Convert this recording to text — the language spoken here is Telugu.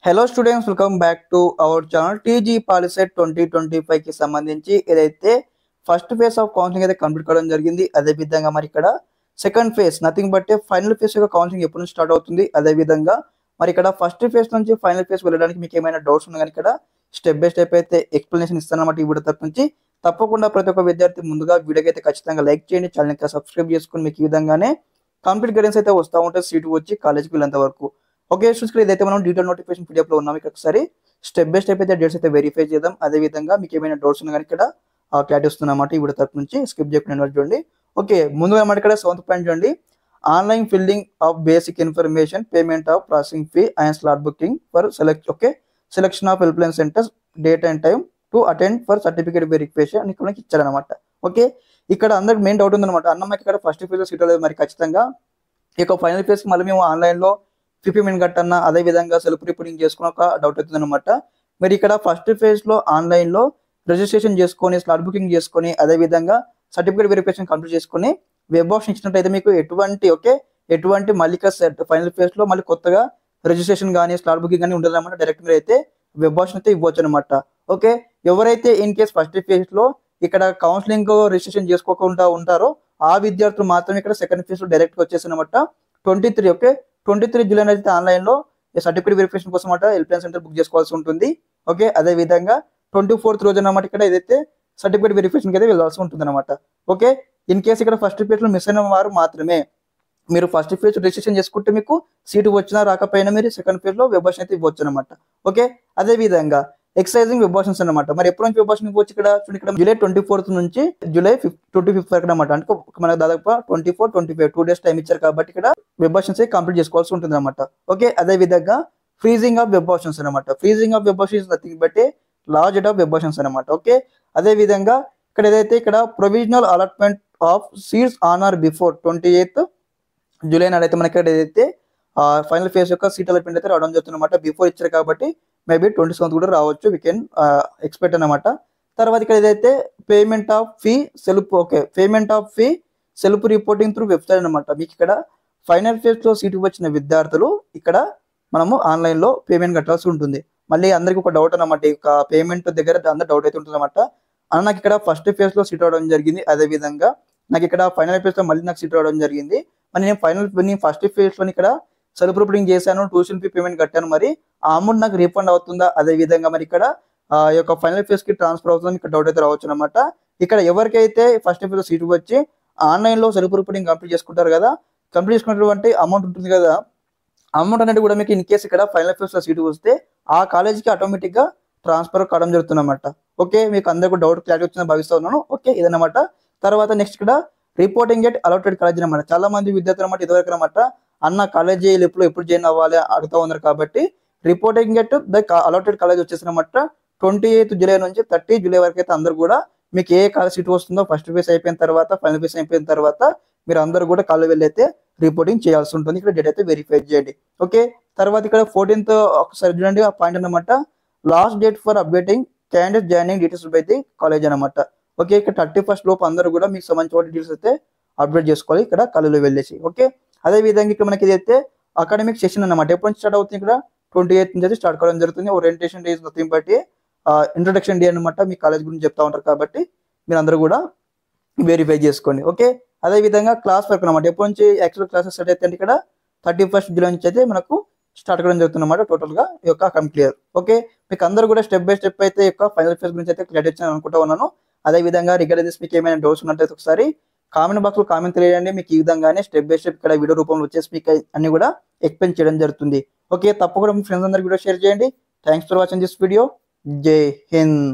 Hello students, welcome back to our channel. TG POLYCET 2025 కి సంబంధించి ఏదైతే ఫస్ట్ ఫేజ్ ఆఫ్ కౌన్సిలింగ్ అయితే కంప్లీట్ కావడం జరిగింది. అదే విధంగా మరి ఇక్కడ second phase nothing but final phase యొక్క కౌన్సిలింగ్ ఎప్పుడు నుంచి స్టార్ట్ అవుతుంది, అదే విధంగా మరి ఇక్కడ ఫస్ట్ ఫేజ్ నుంచి ఫైనల్ ఫేజ్ వెళ్ళడానికి మీకు ఏమైనా డౌట్స్ ఉన్నా కానీ ఇక్కడ స్టెప్ బై స్టెప్ అయితే ఎక్స్ప్లెనేషన్ ఇస్తానన్నమాట ఈ వీడియో తరపు నుంచి. తప్పకుండా ప్రతి ఒక్క విద్యార్థి ముందుగా వీడియోకి అయితే ఖచ్చితంగా లైక్ చేయండి, ఛానల్ ఇంకా సబ్స్క్రైబ్ చేసుకుని మీకు ఈ విధంగానే కంప్లీట్ గైడెన్స్ అయితే వస్తూ ఉంటాయి సీటు వచ్చి కాలేజ్కి వెళ్ళేంత వరకు. ఓకే స్టూడెంట్స్, ఇదైతే మనం డీటెయిల్ నోటిఫికేషన్ పీడిఎఫ్ లో ఉన్నాం. ఇక్కడ ఒకసారి స్టెప్ బై స్టెప్ అయితే డేట్స్ అయితే వెరిఫై చేద్దాం. అదే విధంగా మీకు ఏమైనా డౌట్స్ ఉన్నా కానీ ఇక్కడ క్లారిటీ వస్తున్నమాట ఈ వీడియో తరపు నుంచి. స్కిప్ చేయకుండా చూడండి. ఓకే, ముందుగా మాట ఇక్కడ 7th పాయింట్ చూడండి. Online filling of basic information, payment of processing fee and slot booking for selection of help line centres, date and time to attend for certificate verification అని ఇక్కడ ఇచ్చారనమాట. ఓకే, ఇక్కడ అందరికి మెయిన్ డౌట్ ఉందన్నమాట. అన్నమ్మకి ఇక్కడ ఫస్ట్ ఫేజ్ సీట్ లేదు, మరి ఖచ్చితంగా ఇక ఫైనల్ ఫేజ్ మళ్ళీ మేము ఆన్లైన్లో ఫీ పేమెంట్ కట్టన్నా అదే విధంగా సెల్ఫ్ రిపోర్టింగ్ చేసుకుని ఒక డౌట్ అవుతుంది అనమాట. మరి ఇక్కడ ఫస్ట్ ఫేజ్ లో ఆన్లైన్ లో రిజిస్ట్రేషన్ చేసుకొని స్లాట్ బుకింగ్ చేసుకొని అదే విధంగా సర్టిఫికేట్ వెరిఫికేషన్ కంప్లీట్ చేసుకొని వెబ్ ఆప్షన్ ఇచ్చినట్టయితే మీకు ఎటువంటి మళ్ళీ ఫైనల్ ఫేజ్ లో మళ్ళీ కొత్తగా రిజిస్ట్రేషన్ కానీ స్లాట్ బుకింగ్ కానీ ఉండదు అనమాట. డైరెక్ట్ మీరు అయితే వెబ్ ఆప్షన్ అయితే ఇవ్వచ్చు అనమాట. ఓకే, ఎవరైతే ఇన్ కేస్ ఫస్ట్ ఫేజ్ లో ఇక్కడ కౌన్సిలింగ్ రిజిస్ట్రేషన్ చేసుకోకుండా ఉంటారో ఆ విద్యార్థులు మాత్రం ఇక్కడ సెకండ్ ఫేజ్ లో డైరెక్ట్ గా వచ్చేసి అనమాట 23 జూలై అయితే ఆన్లైన్ లో సర్టిఫికేట్ వెరిఫికేషన్ కోసం హెల్ప్ లైన్ సెంటర్ బుక్ చేసుకోవాల్సి ఉంటుంది. ఓకే, అదే విధంగా 24th రోజు అన్నమాట ఇక్కడ ఏదైతే సర్టిఫికేట్ వెరిఫికేషన్ అయితే వెళ్ళాల్సి ఉంటుంది అనమాట. ఓకే, ఇన్ కేసు ఇక్కడ ఫస్ట్ ఫేజ్ లో మిస్ అయిన వారు మాత్రమే మీరు ఫస్ట్ ఫేజ్ రిజిస్ట్రేషన్ చేసుకుంటే మీకు సీటు వచ్చినా రాకపోయినా మీరు సెకండ్ ఫేజ్ లో వెబ్ ఆప్షన్ అయితే ఇవ్వచ్చు అనమాట. ఓకే, అదే విధంగా ఎక్సైజింగ్ వెబ్ ఆప్షన్స్ అనమాట. మరి ఎప్పటి నుంచి వెబ్ ఆప్షన్ ఇవ్వచ్చు ఇక్కడ చూడండి. ఇక్కడ జూలై 24th నుంచి జూలై 25th వరకు అనమాట. అంటే మనకు దాదాపు 24-25 2 days టైం ఇచ్చారు కాబట్టి ఇక్కడ వెబ్ ఆప్షన్స్ కంప్లీట్ చేసుకోవాల్సి ఉంటుంది అనమాట. ఓకే, అదే విధంగా ఫ్రీజింగ్ ఆఫ్ వెబ్ ఆప్షన్స్ అనమాట. Freezing of web options nothing but large date of web options అనమాట. ఓకే, అదే విధంగా ఇక్కడ ఏదైతే ఇక్కడ provisional allotment of seats on or before 28th July నాడైతే మనకి ఇక్కడ ఏదైతే ఫైనల్ ఫేజ్ యొక్క సీట్ అలాట్మెంట్ అయితే రావడం జరుగుతుంది అనమాట. బిఫోర్ ఇచ్చారు కాబట్టి మేబీ 27th కూడా రావచ్చు, వీ కెన్ ఎక్స్పెక్ట్ అనమాట. తర్వాత ఇక్కడ ఏదైతే payment of fee self reporting through website అనమాట. మీకు ఇక్కడ ఫైనల్ ఫేజ్ లో సీటు వచ్చిన విద్యార్థులు ఇక్కడ మనము ఆన్లైన్ లో పేమెంట్ కట్టాల్సి ఉంటుంది. మళ్ళీ అందరికి ఒక డౌట్ అనమాట, ఇక పేమెంట్ దగ్గర అందరు డౌట్ అయితే ఉంటుంది అనమాట. అన్న నాకు ఇక్కడ ఫస్ట్ ఫేజ్ లో సీట్ రావడం జరిగింది, అదే విధంగా నాకు ఇక్కడ ఫైనల్ ఫేజ్ లో మళ్ళీ నాకు సీట్ రావడం జరిగింది. మరి నేను ఫస్ట్ ఫేజ్ లో ఇక్కడ సెల్ఫ్ రిపోర్టింగ్ చేశాను, ట్యూషన్ ఫీ పేమెంట్ కట్టాను, మరి ఆ అమౌంట్ నాకు రీఫండ్ అవుతుందా, అదే విధంగా మరి ఇక్కడ ఈ యొక్క ఫైనల్ ఫేజ్ కి ట్రాన్స్ఫర్ అవుతుందని ఇక్కడ డౌట్ అయితే రావచ్చు అనమాట. ఇక్కడ ఎవరికైతే ఫస్ట్ ఫేజ్ లో సీట్ వచ్చి ఆన్లైన్ లో సెల్ఫ్ రిపోర్టింగ్ కంప్లీట్ చేసుకుంటారు కదా, కంప్లీట్ చేసుకున్నటువంటి అమౌంట్ ఉంటుంది కదా, అమౌంట్ అనేది కూడా మీకు ఇన్ కేసు ఇక్కడ ఫైనల్ ఫేజ్ లో సీట్ వస్తే ఆ కాలేజీకి ఆటోమేటిక్ గా ట్రాన్స్ఫర్ కావడం జరుగుతుంది అనమాట. ఓకే, మీకు అందరికీ డౌట్ క్లారిటీ వచ్చిందని భావిస్తా ఉన్నాను. ఓకే, ఇదన్నమాట. తర్వాత నెక్స్ట్ ఇక్కడ రిపోర్టింగ్ ఎట్ అలాటెడ్ కాలేజ్ అనమాట. చాలా మంది విద్యార్థులు అనమాట ఇదివరకు అనమాట అన్న కాలేజీ ఎప్పుడు జాయిన్ అవ్వాలి అడుగుతా ఉన్నారు. కాబట్టి reporting at the allotted college వచ్చేసినమాట 28th జూలై నుంచి 30 జూలై వరకు అయితే అందరూ కూడా మీకు ఏ కాలేజ్ సీట్ వస్తుందో ఫస్ట్ ఫేజ్ అయిపోయిన తర్వాత ఫైనల్ ఫేజ్ అయిపోయిన తర్వాత మీరు అందరూ కూడా కాలేజ్ వెళ్ళి అయితే రిపోర్టింగ్ చేయాల్సి ఉంటుంది. ఇక్కడ డేట్ అయితే వెరిఫై చేయండి. ఓకే, తర్వాత ఇక్కడ 14th ఒకసారి చూడండి ఆ పాయింట్ అనమాట. Last date for updating candidate joining details by the college అనమాట. ఓకే, ఇక్కడ 31st లోపు అందరూ కూడా మీకు సంబంధించిన డీటెయిల్స్ అయితే అప్డేట్ చేసుకోవాలి ఇక్కడ కాలేజీలో వెళ్ళేసి. ఓకే, అదే విధంగా ఇక్కడ మనకి ఇదైతే అకాడమిక్ సెషన్ అనమాట. ఎప్పటి నుంచి స్టార్ట్ అవుతుంది ఇక్కడ 28th నుంచి అయితే స్టార్ట్ కావడం జరుగుతుంది. Orientation day nothing but introduction day అనమాట. మీ కాలేజ్ గురించి చెప్తా ఉంటారు కాబట్టి మీరు అందరూ కూడా వెరిఫై చేసుకోండి. ఓకే, అదే విధంగా క్లాస్ వర్క్ అనమాట. ఎప్పటి నుంచి యాక్చువల్ క్లాసెస్ స్టార్ట్ అయితే ఇక్కడ 31st జూలై నుంచి అయితే మనకు స్టార్ట్ కావడం జరుగుతుంది అనమాట. టోటల్ గా ఈ యొక్క క్లియర్. ఓకే, మీకు అందరూ కూడా స్టెప్ బై స్టెప్ అయితే యొక్క ఫైనల్ ఫేజ్ గురించి అయితే క్లియర్ ఇచ్చాను అనుకుంటా ఉన్నాను. అదే విధంగా రిగార్డింగ్ మీకు ఏమైనా డౌట్స్ ఉన్నట్టయితే ఒకసారి కామెంట్ బాక్స్ లో కామెంట్ తెలియండి. మీకు ఈ విధంగానే స్టెప్ బై స్టెప్ ఇక్కడ వీడియో రూపంలో వచ్చేసి మీకు అన్ని కూడా ఎక్స్ప్లెయిన్ చేయడం జరుగుతుంది. ఓకే, తప్పకుండా మీ ఫ్రెండ్స్ అందరికి వీడియో షేర్ చేయండి. Thanks for watching this video. జై హింద్.